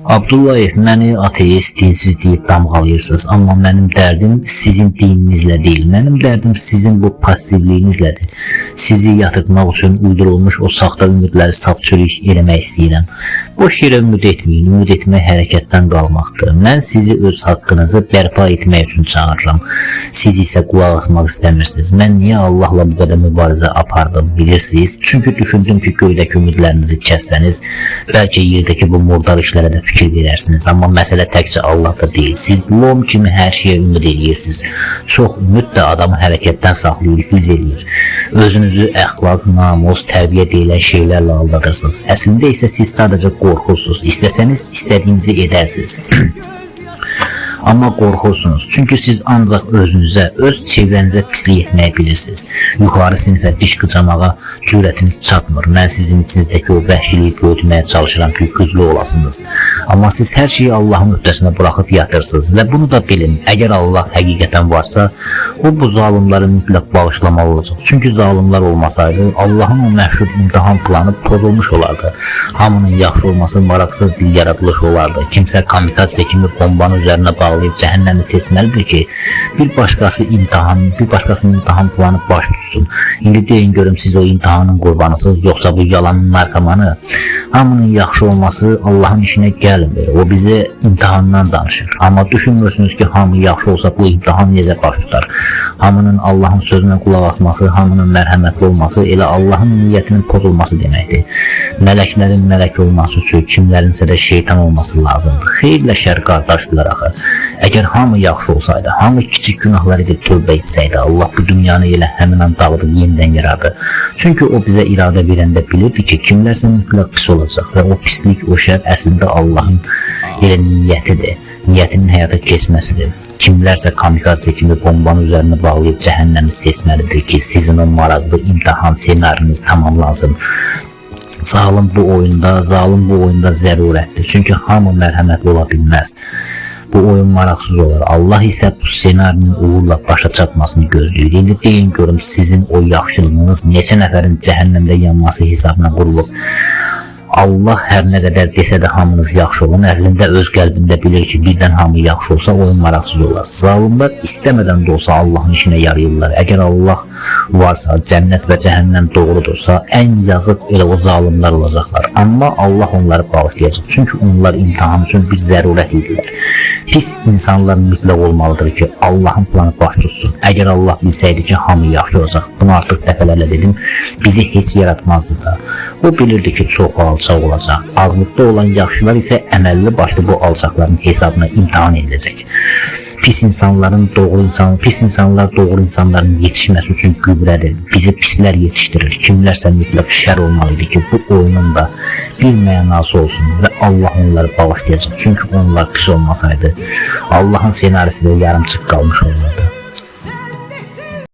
Abdullayev, məni ateist, dinsiz deyib damğalayırsınız. Amma mənim dərdim sizin dininizlə deyil. Mənim dərdim sizin bu passivliyinizlədir. Sizi yatırtmaq üçün uydurulmuş o saxta ümidləri sapçülük eləmək istəyirəm. Boş yerə ümid etməyin. Ümid etmək hərəkətdən qalmaqdır. Mən sizi öz haqqınızı bərpa etmək üçün çağırıram. Siz isə qulaq asmaq istəmirsiniz. Mən niyə Allahla bu qədər mübarizə apardım bilirsiniz? Çünki düşündüm ki, göydəki ümidlərinizi kəssəniz, bəlkə yerdəki bu murdar işlərə də fikir verərsiniz. Amma məsələ təkcə Allahda deyil. Siz lom kimi hər şeyə ümid edirsiniz. Çox ümid də adamı hərəkətdən saxlayır, filz edir. Özünüzü əxlaq, namus, tərbiyə deyilən şeylərlə aldadırsınız. Əslində isə siz sadəcə qorxursunuz. İstəsəniz istədiyinizi edərsiniz. Amma qorxursunuz. Çünki siz ancaq özünüzə, öz çevrənizə pislik etməyi bilirsiniz. Yuxarı sinifə diş qıcamağa cürətiniz çatmır. Mən sizin içinizdəki o vəhşiliyi böyütməyə çalışıram ki, güclü olasınız. Amma siz hər şeyi Allahın öhdəsinə buraxıb yatırsınız. Və bunu da bilin, əgər Allah həqiqətən varsa, o bu zalimləri mütləq bağışlamalı olacaq. Çünki zalimlər olmasaydı, Allahın o məşhur imtihan planı pozulmuş olardı. Hamının yaxşı olması maraqsız bir yaradılış olardı. Kimsə kamikadze kimi bombanın üzərinə bağlayıb cəhənnəmi seçməlidir ki, bir başqasının imtihan planı baş tutsun. İndi deyin görüm siz o imtihanın qurbanısınız, yoxsa bu yalanın narkomanı. Hamının yaxşı olması Allahın işinə gəlmir. O bize imtihandan danışır. Amma düşünmürsünüz ki, hamı yaxşı olsa bu imtihan necə baş tutar. Hamının Allahın sözünə qulaq asması, hamının mərhəmətli olması elə Allahın niyyətinin pozulması deməkdir. Mələklərin mələk olması üçün kimlərinsə də şeytan olması lazımdır. Xeyirlə şər qardaşdılar axı. Əgər hamı yaxşı olsaydı, hamı kiçik günahlar edib tövbə etsəydi, Allah bu dünyanı elə həmin an dağıdıb yenidən yarardı. Çünki o bizə iradə verəndə bilirdi ki, kimlərsə mütləq pis olacaq və o pislik, o şər əslində Allahın elə niyyətidir, niyyətinin həyata keçməsidir. Kimlərsə kamikadze kimi bombanın üzərinə bağlayıb cəhənnəmi seçməlidir ki, sizin o maraqlı imtihan ssenariniz tamamlansın. Zalim bu oyunda zərurətdir. Çünki hamı mərhəmətli ola bilməz. Bu oyun maraqsız olar. Allah isə bu ssenarinin uğurla başa çatmasını gözləyir. İndi deyin görüm sizin o yaxşılığınız neçə nəfərin cəhənnəmdə yanması hesabına qurulub. Allah hər nə qədər desə də hamınız yaxşı olun, əslində öz qəlbində bilir ki, birdən hamı yaxşı olsa oyun maraqsız olar. Zalimlər istəmədən də olsa Allahın işinə yarayırlar. Əgər Allah varsa, cənnət və cəhənnəm doğrudursa, ən yazıq elə o zalimlər olacaqlar. Amma Allah onları bağışlayacaq. Çünki onlar imtihan üçün bir zərurət idilər. Pis insanlar mütləq olmalıdır ki, Allahın planı baş tutsun. Əgər Allah bilsəydi ki, hamı yaxşı olacaq, bunu artıq dəfələrlə dedim, bizi heç yaratmazdı da. O bilirdi ki, çox alçaq olacaq. Azlıqda olan yaxşılar isə əməlli başlı bu alçaqların hesabına imtihan ediləcək. Pis insanlar doğru insanların yetişməsi üçün gübrədir. Bizi pislər yetişdirir. Kimlərsə mütləq şər olmalıydı ki, bu oyunun da bir mənası olsun və Allah onları bağışlayacaq. Çünki onlar pis olmasaydı, Allahın senarisi də yarımçıq qalmış olurdu.